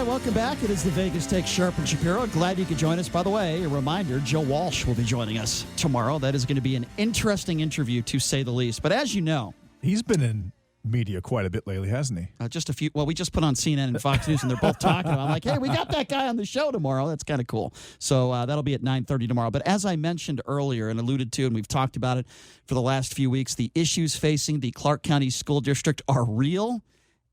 right, welcome back. It is the Vegas Take Sharp and Shapiro. Glad you could join us. By the way, a reminder, Joe Walsh will be joining us tomorrow. That is going to be an interesting interview, to say the least. But as you know, he's been in media quite a bit lately, hasn't he? Just a few. Well, we just put on CNN and Fox News, and they're both talking. I'm like, hey, we got that guy on the show tomorrow. That's kind of cool. So that'll be at 9:30 tomorrow. But as I mentioned earlier and alluded to, and we've talked about it for the last few weeks, the issues facing the Clark County School District are real.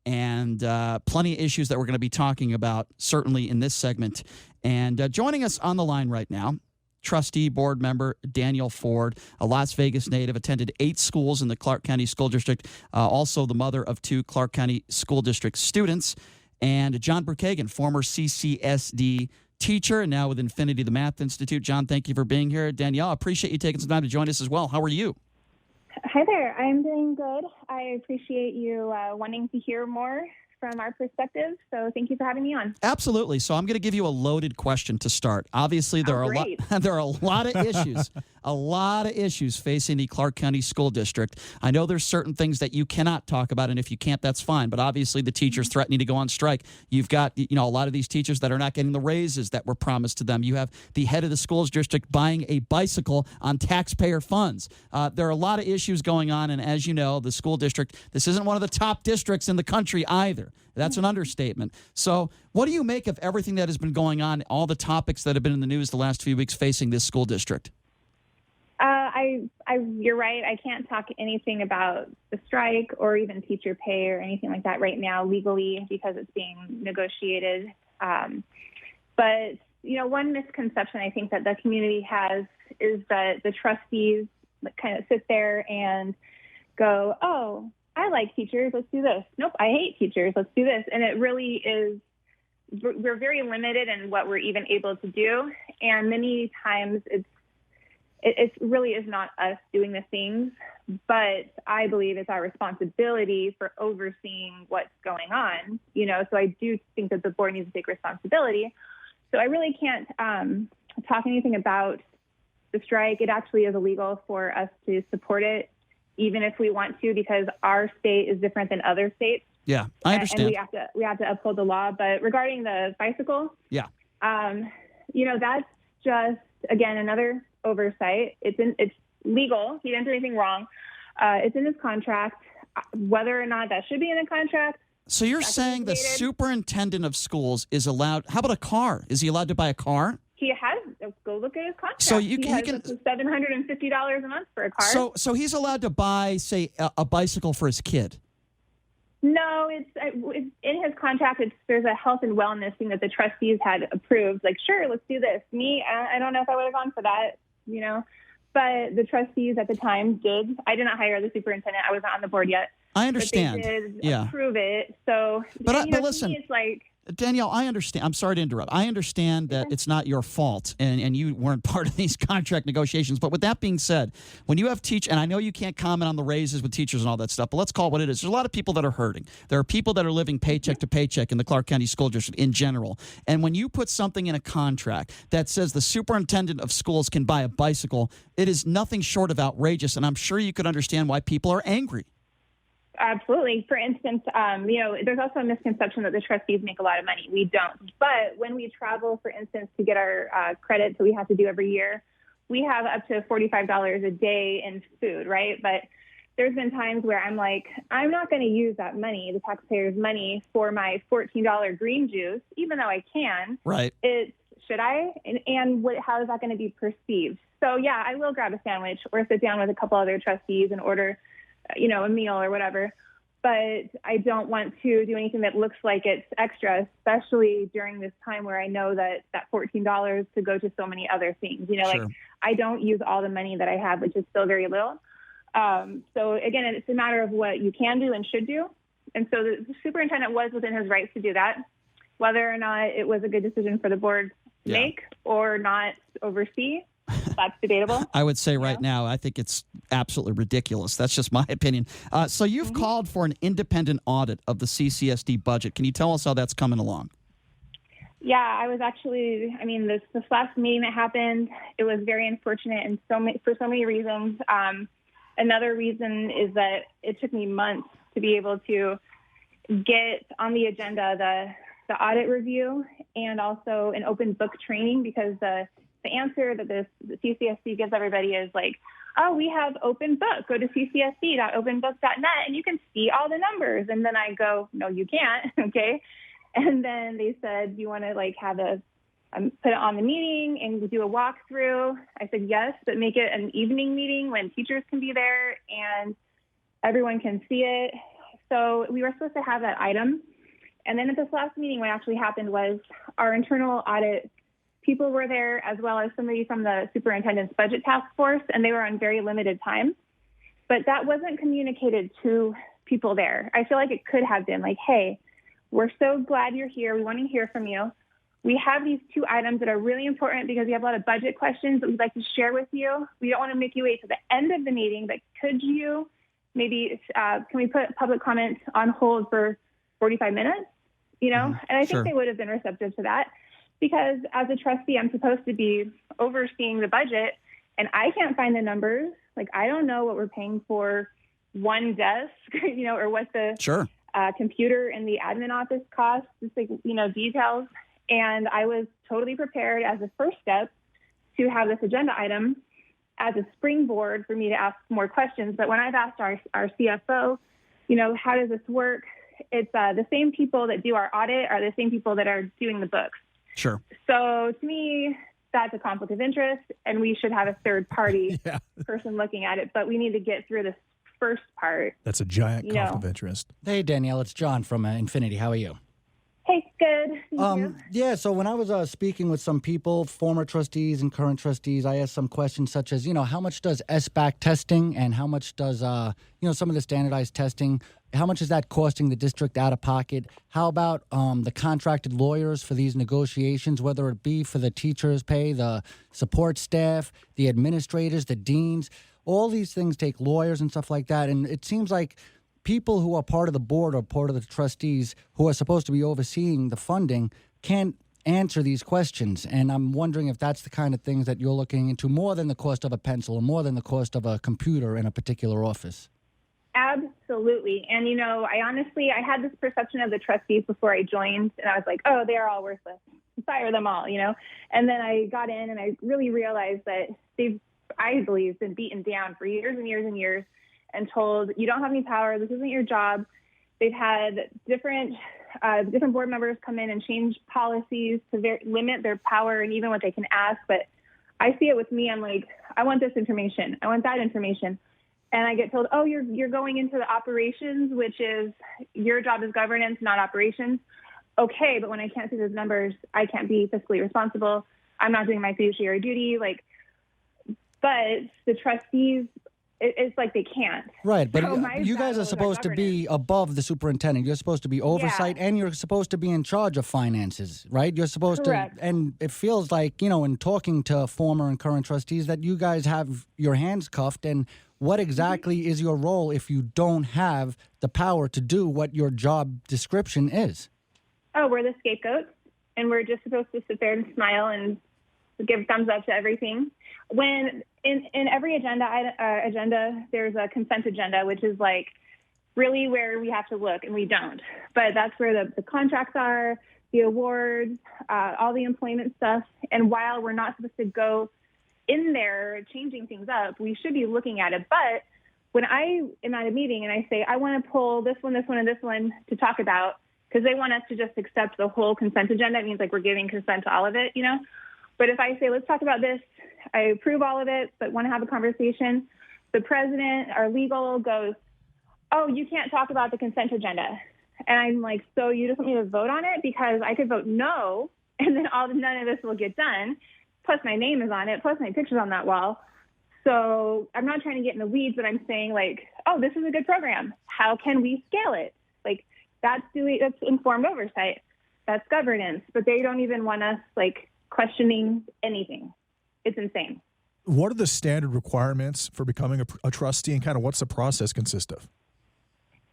And plenty of issues that we're going to be talking about, certainly in this segment. And joining us on the line right now, trustee board member Danielle Ford, a Las Vegas native, attended 8 schools in the Clark County School District, also the mother of 2 Clark County School District students. And John Brookhagen, former CCSD teacher, and now with Infinity, the Math Institute. John, thank you for being here. Danielle, I appreciate you taking some time to join us as well. How are you? Hi there. I'm doing good. I appreciate you wanting to hear more from our perspective. So thank you for having me on. Absolutely. So I'm going to give you a loaded question to start. Obviously, there are a lot of issues, facing the Clark County School District. I know there's certain things that you cannot talk about, and if you can't, that's fine. But obviously, the teachers threatening to go on strike. You've got, a lot of these teachers that are not getting the raises that were promised to them. You have the head of the schools district buying a bicycle on taxpayer funds. There are a lot of issues going on, and as you know, the school district, this isn't one of the top districts in the country either. That's an understatement. So what do you make of everything that has been going on, all the topics that have been in the news the last few weeks facing this school district? You're right. I can't talk anything about the strike or even teacher pay or anything like that right now legally because it's being negotiated. But, one misconception I think that the community has is that the trustees kind of sit there and go, oh, I like teachers, let's do this. Nope, I hate teachers, let's do this. And it really is, we're very limited in what we're even able to do. And many times it really is not us doing the things, but I believe it's our responsibility for overseeing what's going on, so I do think that the board needs to take responsibility. So I really can't talk anything about the strike. It actually is illegal for us to support it, even if we want to, because our state is different than other states. Yeah, I understand. And we have to uphold the law. But regarding the bicycle, that's just, again, another oversight. It's legal. He didn't do anything wrong. It's in his contract. Whether or not that should be in a contract. So you're saying the superintendent of schools is allowed, how about a car? Is he allowed to buy a car? He has. Go look at his contract. So he has $750 a month for a car. So he's allowed to buy, say, a bicycle for his kid. No, it's in his contract. There's a health and wellness thing that the trustees had approved. Like, sure, let's do this. Me, I don't know if I would have gone for that, But the trustees at the time did. I did not hire the superintendent. I was not on the board yet. I understand. But they did approve it. So, but listen, it's like. Danielle, I understand. I'm sorry to interrupt. I understand that it's not your fault, and you weren't part of these contract negotiations. But with that being said, when you have and I know you can't comment on the raises with teachers and all that stuff, but let's call it what it is. There's a lot of people that are hurting. There are people that are living paycheck to paycheck in the Clark County School District in general. And when you put something in a contract that says the superintendent of schools can buy a bicycle, it is nothing short of outrageous, and I'm sure you could understand why people are angry. Absolutely. For instance, there's also a misconception that the trustees make a lot of money. We don't. But when we travel, for instance, to get our credits that we have to do every year, we have up to $45 a day in food, right? But there's been times where I'm like, I'm not going to use that money, the taxpayers' money, for my $14 green juice, even though I can. Right. Should I? And how is that going to be perceived? So, yeah, I will grab a sandwich or sit down with a couple other trustees and order a meal or whatever, but I don't want to do anything that looks like it's extra, especially during this time where I know that $14 could go to so many other things. Sure. Like I don't use all the money that I have, which is still very little. So again, it's a matter of what you can do and should do. And so the superintendent was within his rights to do that. Whether or not it was a good decision for the board to make or not oversee, that's debatable. I would say right now, I think it's absolutely ridiculous. That's just my opinion. So you've called for an independent audit of the CCSD budget. Can you tell us how that's coming along? Yeah, I was actually, this last meeting that happened, it was very unfortunate and for so many reasons. Another reason is that it took me months to be able to get on the agenda the audit review and also an open book training, because the answer that the CCSD gives everybody is like, oh, we have open book. Go to ccsd.openbook.net and you can see all the numbers. And then I go, no, you can't. Okay. And then they said, do you want to like have put it on the meeting and do a walkthrough? I said, yes, but make it an evening meeting when teachers can be there and everyone can see it. So we were supposed to have that item. And then at this last meeting, what actually happened was our internal audit people were there, as well as somebody from the superintendent's budget task force, and they were on very limited time. But that wasn't communicated to people there. I feel like it could have been like, hey, we're so glad you're here. We want to hear from you. We have these 2 items that are really important because we have a lot of budget questions that we'd like to share with you. We don't want to make you wait to the end of the meeting, but could you maybe, can we put public comments on hold for 45 minutes? You know, and I think they would have been receptive to that, because as a trustee, I'm supposed to be overseeing the budget and I can't find the numbers. Like, I don't know what we're paying for one desk, you know, or what the computer in the admin office costs, just like, you know, details. And I was totally prepared as a first step to have this agenda item as a springboard for me to ask more questions. But when I've asked our CFO, you know, how does this work? It's the same people that do our audit are the same people that are doing the books. Sure. So to me, that's a conflict of interest, and we should have a third party person looking at it. But we need to get through this first part. That's a giant conflict of interest. Hey, Danielle, it's John from Infinity. How are you? Hey, good. Thank you. Yeah, so when I was speaking with some people, former trustees and current trustees, I asked some questions such as, you know, how much does SBAC testing and how much does, you know, some of the standardized testing, how much is that costing the district out of pocket? How about the contracted lawyers for these negotiations, whether it be for the teachers' pay, the support staff, the administrators, the deans? All these things take lawyers and stuff like that, and it seems like people who are part of the board or part of the trustees who are supposed to be overseeing the funding can't answer these questions. And I'm wondering if that's the kind of things that you're looking into, more than the cost of a pencil or more than the cost of a computer in a particular office. Absolutely. And, you know, I had this perception of the trustees before I joined, and I was like, oh, they're all worthless. Fire them all, you know. And then I got in and I really realized that they've, I believe, been beaten down for years and years and years and told, you don't have any power, this isn't your job. They've had different board members come in and change policies to limit their power and even what they can ask. But I see it with me. I'm like, I want this information. I want that information. And I get told, oh, you're going into the operations, which is your job is governance, not operations. Okay, but when I can't see those numbers, I can't be fiscally responsible. I'm not doing my fiduciary duty. But the trustees, it's like they can't. Right, but you guys are supposed to be above the superintendent. You're supposed to be oversight, and you're supposed to be in charge of finances, right? You're supposed to, and it feels like, you know, in talking to former and current trustees, that you guys have your hands cuffed. And what exactly is your role if you don't have the power to do what your job description is? Oh, we're the scapegoats, and we're just supposed to sit there and smile and give thumbs up to everything. When in every agenda, there's a consent agenda, which is like really where we have to look, and we don't. But that's where the contracts are, the awards, all the employment stuff. And while we're not supposed to go in there changing things up, we should be looking at it. But when I am at a meeting and I say, I want to pull this one, and this one to talk about, because they want us to just accept the whole consent agenda, it means like we're giving consent to all of it, you know? But if I say, let's talk about this, I approve all of it, but want to have a conversation, the president, our legal goes, oh, you can't talk about the consent agenda. And I'm like, so you just want me to vote on it? Because I could vote no, and then none of this will get done. Plus my name is on it, plus my picture's on that wall. So I'm not trying to get in the weeds, but I'm saying like, oh, this is a good program. How can we scale it? Like that's informed oversight. That's governance, but they don't even want us like questioning anything. It's insane. What are the standard requirements for becoming a trustee, and kind of what's the process consist of?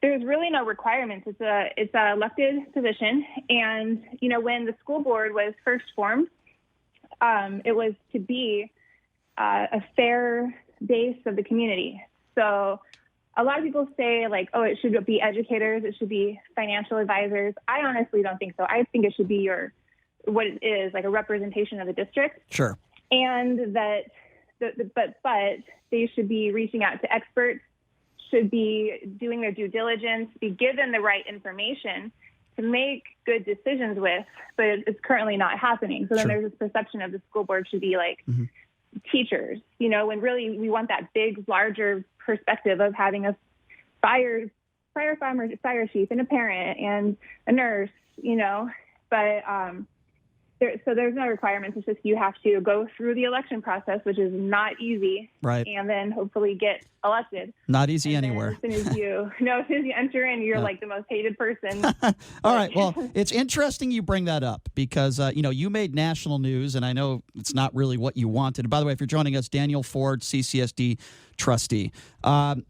There's really no requirements. It's a elected position. And, you know, when the school board was first formed, it was to be a fair base of the community. So a lot of people say like, oh, it should be educators, it should be financial advisors. I honestly don't think so. I think it should be what it is, like a representation of the district. Sure. And that, but they should be reaching out to experts, should be doing their due diligence, be given the right information to make good decisions with, but it's currently not happening. So then there's this perception of the school board should be like teachers, when really we want that big, larger perspective of having a fire chief and a parent and a nurse, but there's no requirements. It's just you have to go through the election process, which is not easy, right? And then hopefully get elected. Not easy anywhere. As soon as you enter in, you're like the most hated person. All right. Well, it's interesting you bring that up because you made national news, and I know it's not really what you wanted. And by the way, if you're joining us, Danielle Ford, CCSD trustee.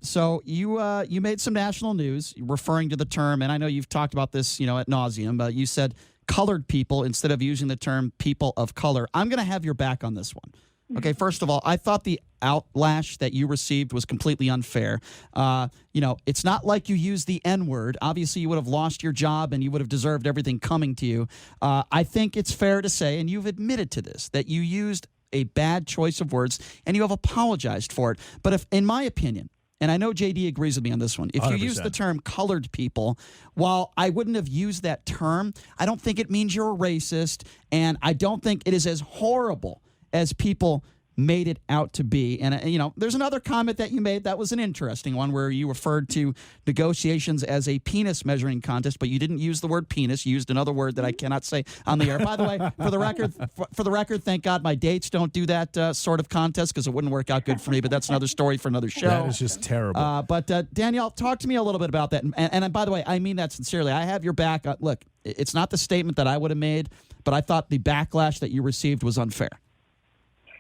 So you made some national news referring to the term, and I know you've talked about this, ad nauseum. But you said colored people instead of using the term people of color. I'm going to have your back on this one. Okay, first of all, I thought the outlash that you received was completely unfair. It's not like you used the N-word. Obviously, you would have lost your job and you would have deserved everything coming to you. I think it's fair to say, and you've admitted to this, that you used a bad choice of words and you have apologized for it. But if, in my opinion, and I know JD agrees with me on this one, if you 100%. use the term colored people, while I wouldn't have used that term, I don't think it means you're a racist, and I don't think it is as horrible as people made it out to be. And, there's another comment that you made that was an interesting one where you referred to negotiations as a penis measuring contest, but you didn't use the word penis. You used another word that I cannot say on the air. By the way, for the record, thank God my dates don't do that sort of contest because it wouldn't work out good for me, but that's another story for another show. That is just terrible. But Danielle, talk to me a little bit about that. And by the way, I mean that sincerely. I have your back. Look, it's not the statement that I would have made, but I thought the backlash that you received was unfair.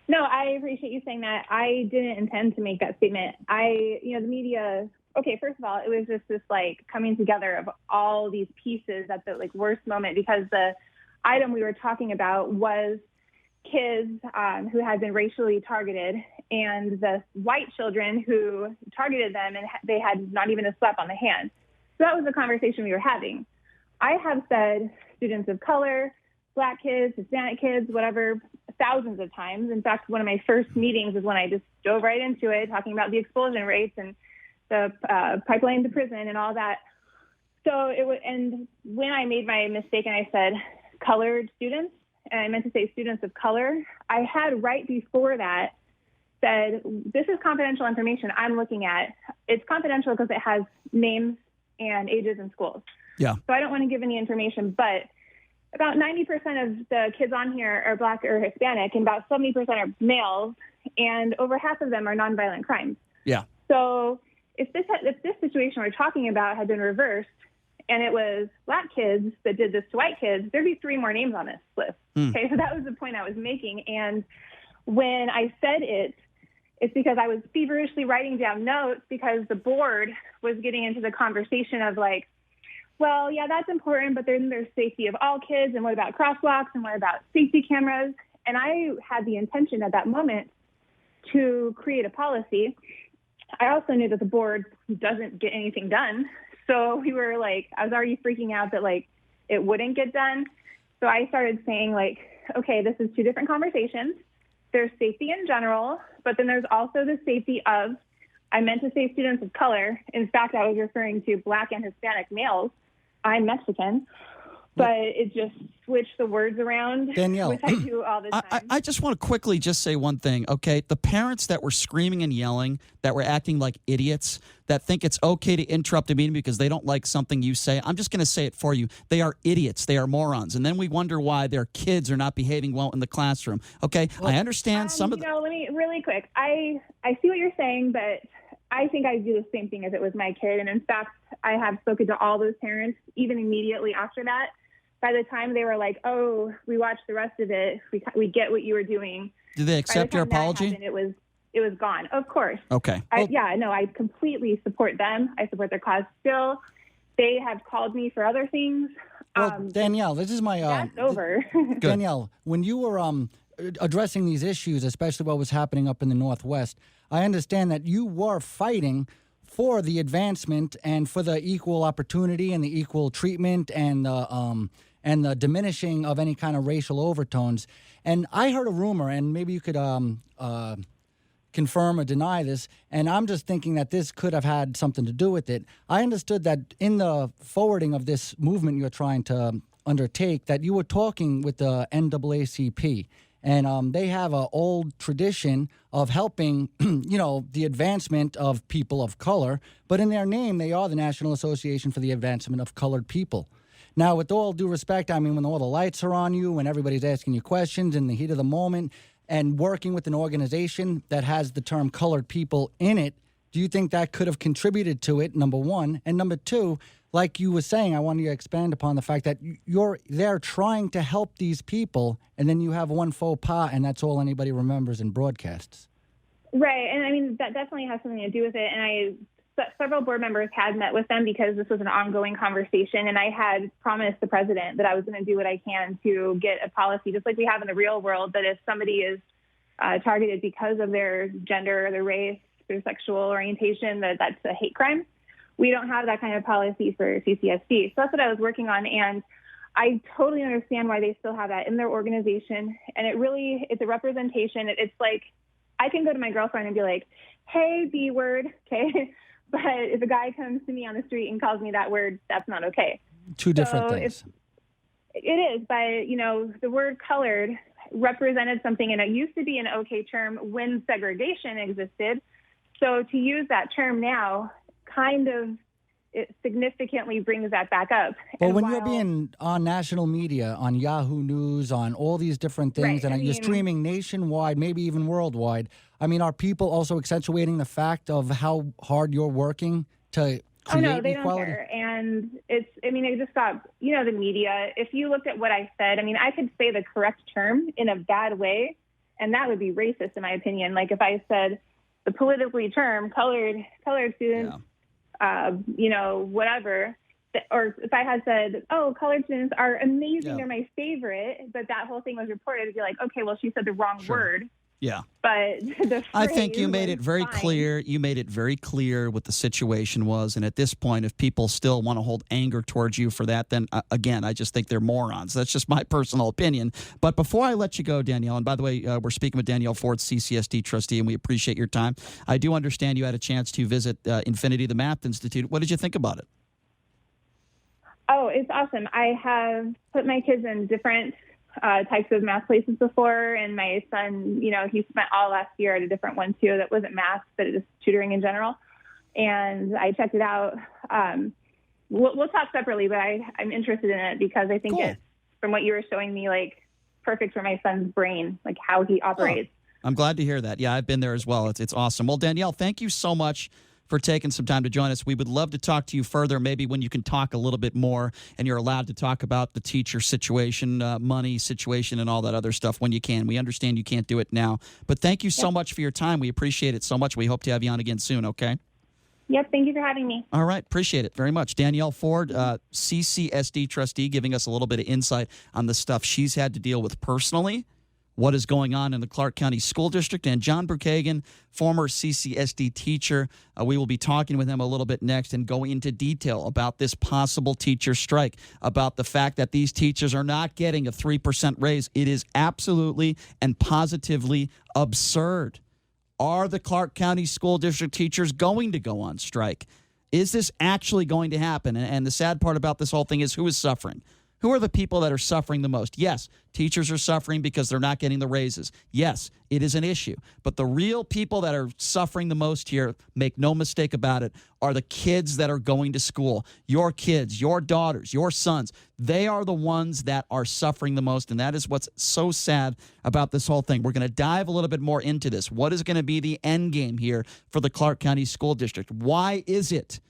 No, I appreciate you saying that. I didn't intend to make that statement. The media, okay, first of all, it was just this like coming together of all these pieces at the like worst moment because the item we were talking about was kids who had been racially targeted and the white children who targeted them and they had not even a slap on the hand. So that was the conversation we were having. I have said students of color, Black kids, Hispanic kids, whatever, thousands of times. In fact, one of my first meetings is when I just dove right into it, talking about the expulsion rates and the pipeline to prison and all that. So and when I made my mistake and I said colored students, and I meant to say students of color, I had right before that said, this is confidential information I'm looking at. It's confidential because it has names and ages and schools. Yeah. So I don't want to give any information, but about 90% of the kids on here are Black or Hispanic, and about 70% are males, and over half of them are nonviolent crimes. Yeah. So if this situation we're talking about had been reversed, and it was Black kids that did this to white kids, there'd be 3 more names on this list. Okay, so that was the point I was making. And when I said it's because I was feverishly writing down notes because the board was getting into the conversation of like, well, yeah, that's important, but then there's safety of all kids, and what about crosswalks, and what about safety cameras? And I had the intention at that moment to create a policy. I also knew that the board doesn't get anything done. So we were like, I was already freaking out that like it wouldn't get done. So I started saying like, okay, this is 2 different conversations. There's safety in general, but then there's also the safety of, I meant to say students of color. In fact, I was referring to Black and Hispanic males. I'm Mexican, but it just switched the words around, Danielle, which I do all the time. I just want to quickly just say one thing, okay? The parents that were screaming and yelling, that were acting like idiots, that think it's okay to interrupt a meeting because they don't like something you say, I'm just going to say it for you. They are idiots. They are morons. And then we wonder why their kids are not behaving well in the classroom, okay? Well, I understand some of the... let me, really quick. I see what you're saying, but I think I'd do the same thing if it was my kid. And in fact, I have spoken to all those parents, even immediately after that. By the time they were like, oh, we watched the rest of it, we get what you were doing. Did they accept your apology? Happened, it was gone. Of course. Okay. I completely support them. I support their cause still. They have called me for other things. Well, Danielle, this is my... that's over. Danielle, when you were addressing these issues, especially what was happening up in the Northwest, I understand that you were fighting for the advancement and for the equal opportunity and the equal treatment and the diminishing of any kind of racial overtones. And I heard a rumor, and maybe you could confirm or deny this, and I'm just thinking that this could have had something to do with it. I understood that in the forwarding of this movement you're trying to undertake, that you were talking with the NAACP, and they have an old tradition of helping, the advancement of people of color, but in their name, they are the National Association for the Advancement of Colored People. Now, with all due respect, I mean, when all the lights are on you, when everybody's asking you questions in the heat of the moment, and working with an organization that has the term colored people in it, do you think that could have contributed to it, number one? And number two, like you were saying, I wanted you to expand upon the fact that you're there trying to help these people, and then you have one faux pas, and that's all anybody remembers in broadcasts. Right. And I mean, that definitely has something to do with it. And several board members had met with them because this was an ongoing conversation. And I had promised the president that I was going to do what I can to get a policy, just like we have in the real world, that if somebody is targeted because of their gender, their race, their sexual orientation, that's a hate crime. We don't have that kind of policy for CCSD. So that's what I was working on. And I totally understand why they still have that in their organization. And it's a representation. It's like, I can go to my girlfriend and be like, hey, B word, okay? But if a guy comes to me on the street and calls me that word, that's not okay. Two different things. It is, but, the word colored represented something, and it used to be an okay term when segregation existed. So to use that term now kind of it significantly brings that back up. But when you're being on national media, on Yahoo News, on all these different things, right, and you're streaming nationwide, maybe even worldwide, I mean, are people also accentuating the fact of how hard you're working to create they equality? don't care. And it just got, the media. If you looked at what I said, I could say the correct term in a bad way, and that would be racist in my opinion. Like if I said the politically term colored students, whatever, or if I had said, oh, colored students are amazing, they're my favorite, but that whole thing was reported, to be like, okay, well, she said the wrong word. Yeah. But I think you made it very fine. clear. You made it very clear what the situation was. And at this point, if people still want to hold anger towards you for that, then again, I just think they're morons. That's just my personal opinion. But before I let you go, Danielle, and by the way, we're speaking with Danielle Ford, CCSD trustee, and we appreciate your time. I do understand you had a chance to visit Infinity, the Math Institute. What did you think about it? Oh, it's awesome. I have put my kids in different types of math places before, and my son, he spent all last year at a different one too that wasn't math, but it was tutoring in general, and I checked it out. We'll talk separately, but I'm interested in it because I think it's, from what you were showing me, like perfect for my son's brain, like how he operates. I'm glad to hear that. Yeah, I've been there as well. It's awesome. Well, Danielle, thank you so much for taking some time to join us. We would love to talk to you further, maybe when you can talk a little bit more and you're allowed to talk about the teacher situation, money situation, and all that other stuff when you can. We understand you can't do it now. But thank you so much for your time. We appreciate it so much. We hope to have you on again soon, okay? Yep, thank you for having me. All right, appreciate it very much. Danielle Ford, CCSD trustee, giving us a little bit of insight on the stuff she's had to deal with personally, what is going on in the Clark County School District, and John Brookhagen, former CCSD teacher. We will be talking with him a little bit next and go into detail about this possible teacher strike, about the fact that these teachers are not getting a 3% raise. It is absolutely and positively absurd. Are the Clark County School District teachers going to go on strike? Is this actually going to happen? And the sad part about this whole thing is, who is suffering? Who are the people that are suffering the most? Yes, teachers are suffering because they're not getting the raises. Yes, it is an issue. But the real people that are suffering the most here, make no mistake about it, are the kids that are going to school. Your kids, your daughters, your sons, they are the ones that are suffering the most. And that is what's so sad about this whole thing. We're going to dive a little bit more into this. What is going to be the end game here for the Clark County School District? Why is it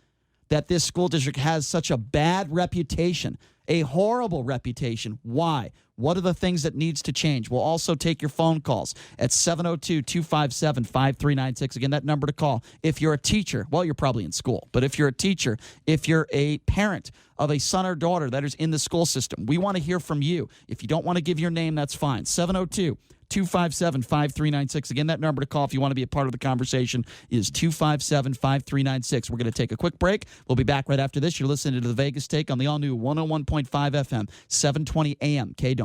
that this school district has such a bad reputation? A horrible reputation. Why? What are the things that needs to change? We'll also take your phone calls at 702-257-5396. Again, that number to call. If you're a teacher, well, you're probably in school, but if you're a teacher, if you're a parent of a son or daughter that is in the school system, we want to hear from you. If you don't want to give your name, that's fine. 702 257-5396. Again, that number to call if you want to be a part of the conversation is 257-5396. We're going to take a quick break. We'll be back right after this. You're listening to the Vegas Take on the all-new 101.5 FM, 720 AM KDWN.